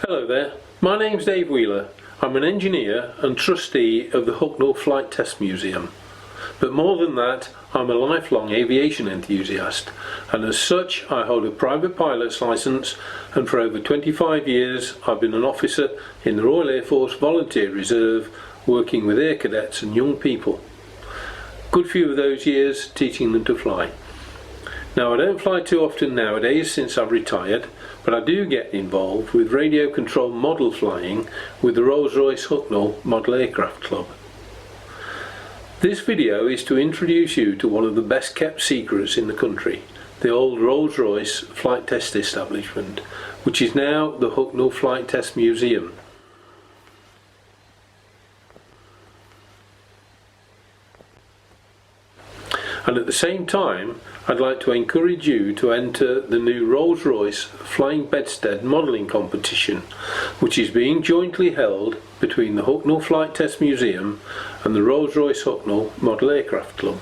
Hello there, my name's Dave Wheeler. I'm an engineer and trustee of the HuFTM Flight Test Museum. But more than that, I'm a lifelong aviation enthusiast, and as such I hold a private pilot's licence, and for over 25 years I've been an officer in the Royal Air Force Volunteer Reserve, working with air cadets and young people. Good few of those years teaching them to fly. Now, I don't fly too often nowadays since I've retired, but I do get involved with radio control model flying with the Rolls-Royce HuFTM Model Aircraft Club. This video is to introduce you to one of the best kept secrets in the country, the old Rolls-Royce Flight Test establishment, which is now the HuFTM Flight Test Museum. And at the same time, I'd like to encourage you to enter the new Rolls-Royce Flying Bedstead modelling competition, which is being jointly held between the HuFTM Flight Test Museum and the Rolls-Royce HuFTM Model Aircraft Club.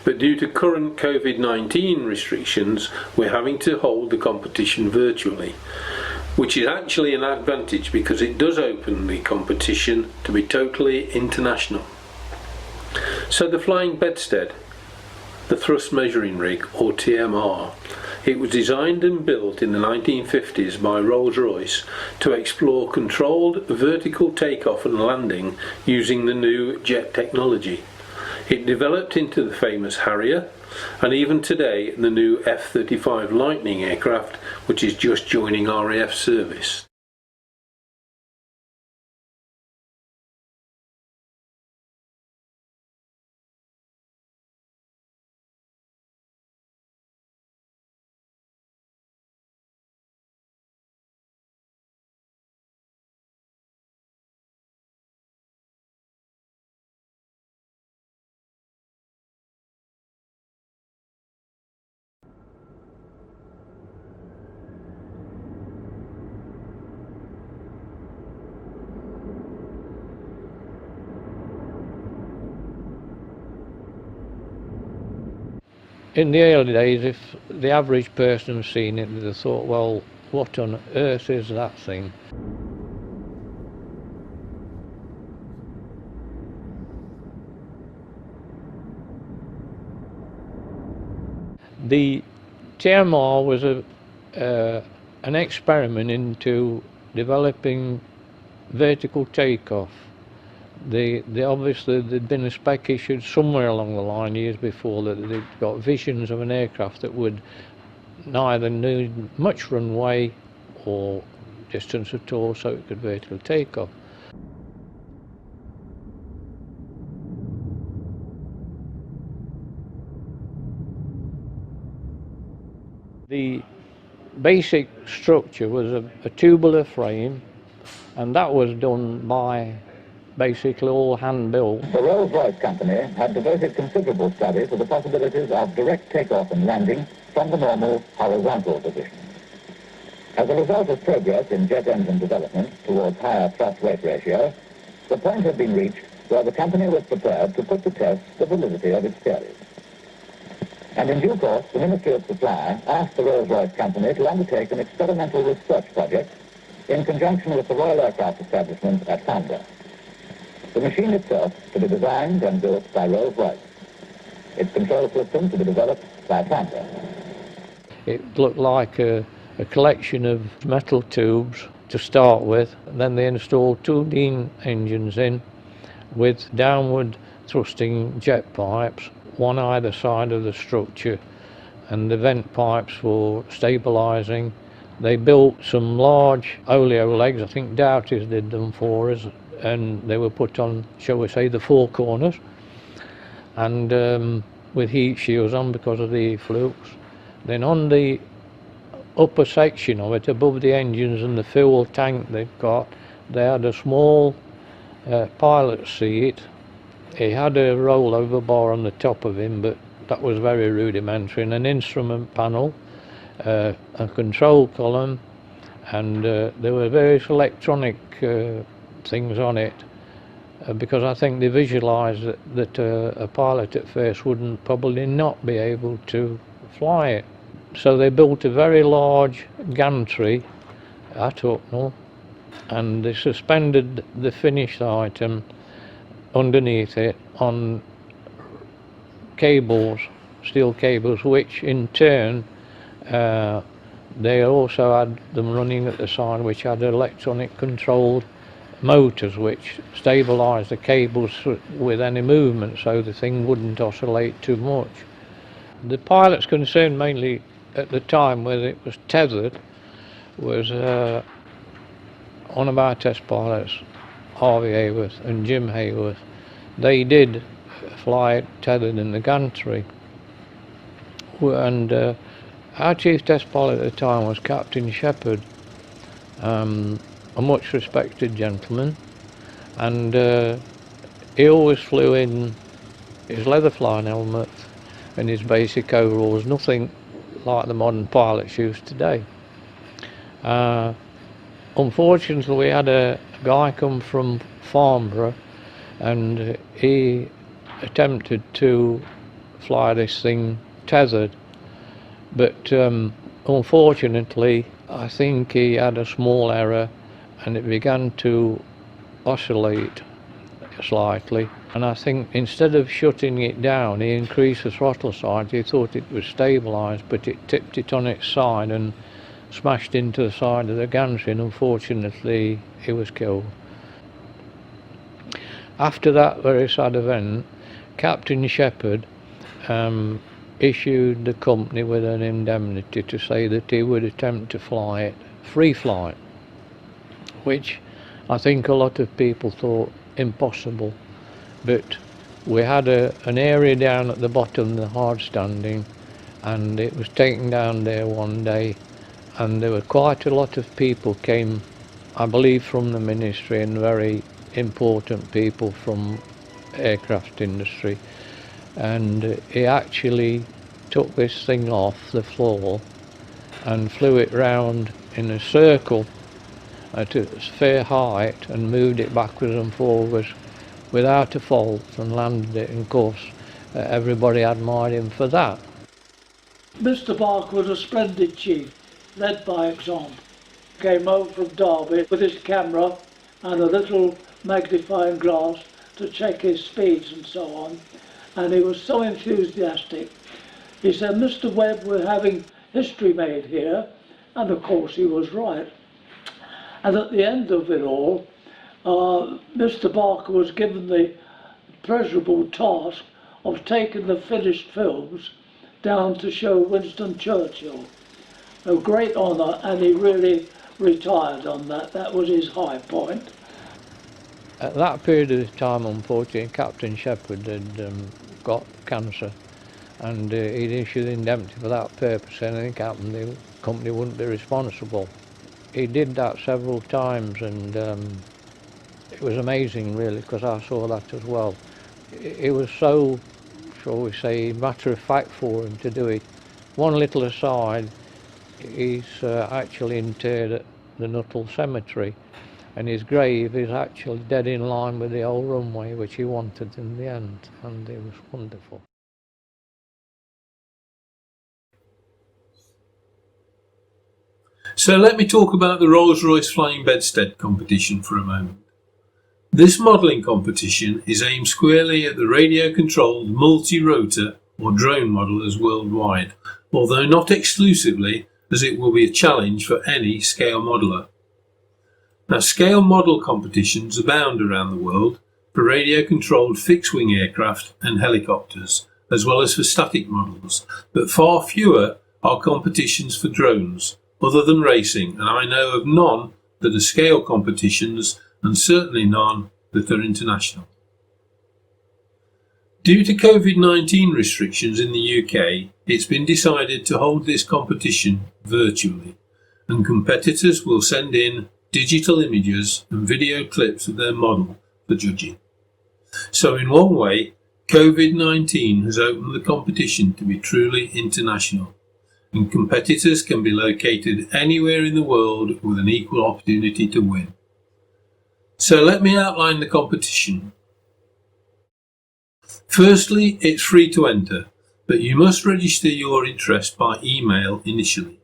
But due to current COVID-19 restrictions, we're having to hold the competition virtually, which is actually an advantage because it does open the competition to be totally international. So the Flying Bedstead, the Thrust Measuring Rig, or TMR. It was designed and built in the 1950s by Rolls-Royce to explore controlled vertical takeoff and landing using the new jet technology. It developed into the famous Harrier, and even today the new F-35 Lightning aircraft, which is just joining RAF service. In the early days, if the average person had seen it, they'd have thought, well, what on earth is that thing? The TMR was an experiment into developing vertical takeoff. Obviously there'd been a spec issued somewhere along the line years before that they'd got visions of an aircraft that would neither need much runway or distance at all, so it could vertically take off. The basic structure was a tubular frame, and that was done by basically all hand built. The Rolls-Royce company had devoted considerable study to the possibilities of direct takeoff and landing from the normal horizontal position. As a result of progress in jet engine development towards higher thrust-weight ratio, the point had been reached where the company was prepared to put to test the validity of its theories. And in due course, the Ministry of Supply asked the Rolls-Royce company to undertake an experimental research project in conjunction with the Royal Aircraft Establishment at Farnborough. The machine itself to be designed and built by Rolls-Royce. Its control system to be developed by Farnborough. It looked like a collection of metal tubes to start with. Then they installed two Dean engines in with downward thrusting jet pipes, one either side of the structure, and the vent pipes for stabilising. They built some large oleo legs, I think Doughty's did them for us, and they were put on, shall we say, the four corners, and with heat shields on because of the flukes. Then on the upper section of it, above the engines and the fuel tank they've got, they had a small pilot seat. He had a rollover bar on the top of him, but that was very rudimentary, and an instrument panel, a control column, and there were various electronic things on it, because I think they visualised that a pilot at first wouldn't probably not be able to fly it. So they built a very large gantry at Hucknall, and they suspended the finished item underneath it on cables, steel cables, which in turn they also had them running at the side, which had electronic controlled motors which stabilised the cables with any movement so the thing wouldn't oscillate too much. The pilot's concern mainly at the time whether it was tethered was one of our test pilots, Harvey Hayworth and Jim Hayworth. They did fly it tethered in the gantry, and our chief test pilot at the time was Captain Shepherd, a much respected gentleman, and he always flew in his leather flying helmet and his basic overalls, nothing like the modern pilots use today. Unfortunately, we had a guy come from Farnborough, and he attempted to fly this thing tethered, but unfortunately I think he had a small error and it began to oscillate slightly, and I think instead of shutting it down he increased the throttle size. He thought it was stabilised, but it tipped it on its side and smashed into the side of the gantry, and unfortunately he was killed. After that very sad event, Captain Shepherd issued the company with an indemnity to say that he would attempt to fly it free flight, which I think a lot of people thought impossible, but we had an area down at the bottom, the hard standing, and it was taken down there one day, and there were quite a lot of people came, I believe from the ministry and very important people from aircraft industry, and he actually took this thing off the floor and flew it round in a circle at a fair height and moved it backwards and forwards without a fault and landed it, and of course everybody admired him for that. Mr. Barker was a splendid chief, led by example. Came over from Derby with his camera and a little magnifying glass to check his speeds and so on, and he was so enthusiastic. He said, "Mr. Webb, we're having history made here," and of course he was right. And at the end of it all, Mr. Barker was given the pleasurable task of taking the finished films down to show Winston Churchill. A great honour, and he really retired on that. That was his high point. At that period of time, unfortunately, Captain Shepherd had got cancer, and he'd issued indemnity for that purpose. Anything happened, the company wouldn't be responsible. He did that several times, and it was amazing really, because I saw that as well. It was so, shall we say, matter of fact for him to do it. One little aside, he's actually interred at the Nuttall Cemetery, and his grave is actually dead in line with the old runway, which he wanted in the end, and it was wonderful. So let me talk about the Rolls-Royce Flying Bedstead competition for a moment. This modelling competition is aimed squarely at the radio-controlled multi-rotor or drone modelers worldwide, although not exclusively, as it will be a challenge for any scale modeler. Now, scale model competitions abound around the world for radio-controlled fixed-wing aircraft and helicopters, as well as for static models, but far fewer are competitions for drones, other than racing, and I know of none that are scale competitions, and certainly none that are international. Due to COVID-19 restrictions in the UK, it's been decided to hold this competition virtually, and competitors will send in digital images and video clips of their model for judging. So in one way, COVID-19 has opened the competition to be truly international, and competitors can be located anywhere in the world with an equal opportunity to win. So let me outline the competition. Firstly, it's free to enter, but you must register your interest by email initially.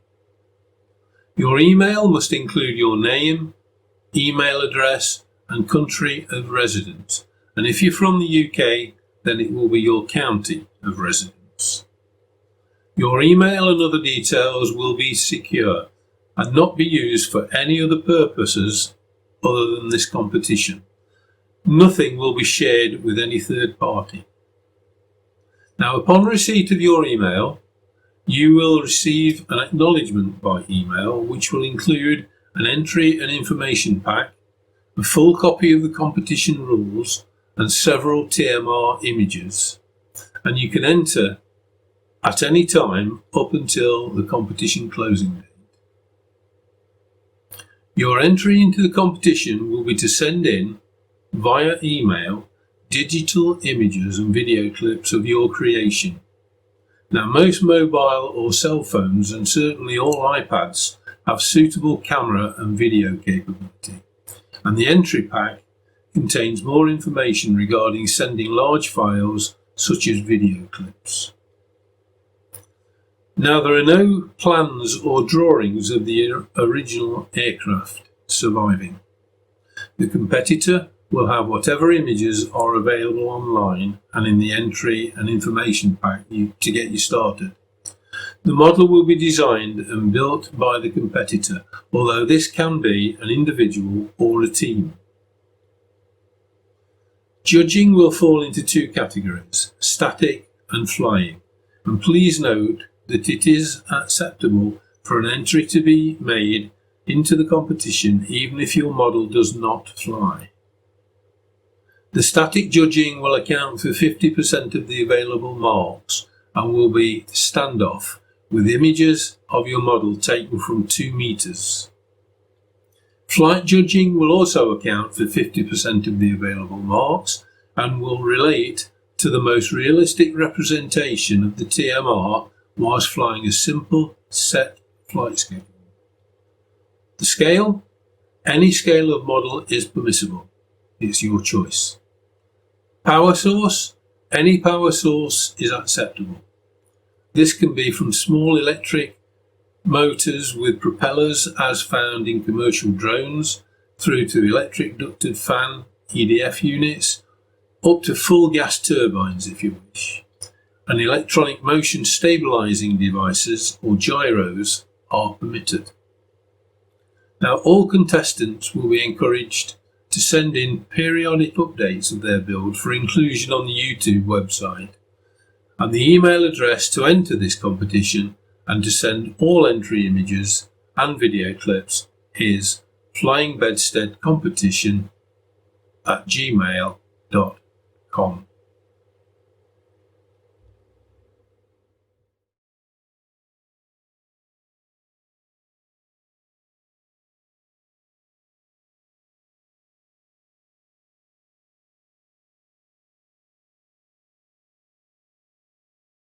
Your email must include your name, email address and country of residence, and if you're from the UK, then it will be your county of residence. Your email and other details will be secure and not be used for any other purposes other than this competition. Nothing will be shared with any third party. Now, upon receipt of your email, you will receive an acknowledgement by email, which will include an entry and information pack, a full copy of the competition rules, and several TMR images. And you can enter at any time up until the competition closing date. Your entry into the competition will be to send in, via email, digital images and video clips of your creation. Now, most mobile or cell phones, and certainly all iPads, have suitable camera and video capability, and the entry pack contains more information regarding sending large files such as video clips. Now, there are no plans or drawings of the original aircraft surviving. The competitor will have whatever images are available online and in the entry and information pack to get you started. The model will be designed and built by the competitor, although this can be an individual or a team. Judging will fall into two categories, static and flying, and please note that it is acceptable for an entry to be made into the competition even if your model does not fly. The static judging will account for 50% of the available marks and will be standoff with images of your model taken from 2 meters. Flight judging will also account for 50% of the available marks and will relate to the most realistic representation of the TMR whilst flying a simple set flight schedule. The scale? Any scale of model is permissible. It's your choice. Power source? Any power source is acceptable. This can be from small electric motors with propellers as found in commercial drones, through to electric ducted fan, EDF units, up to full gas turbines if you wish. And electronic motion stabilizing devices or gyros are permitted. Now, all contestants will be encouraged to send in periodic updates of their build for inclusion on the YouTube website, and the email address to enter this competition and to send all entry images and video clips is flyingbedsteadcompetition@gmail.com.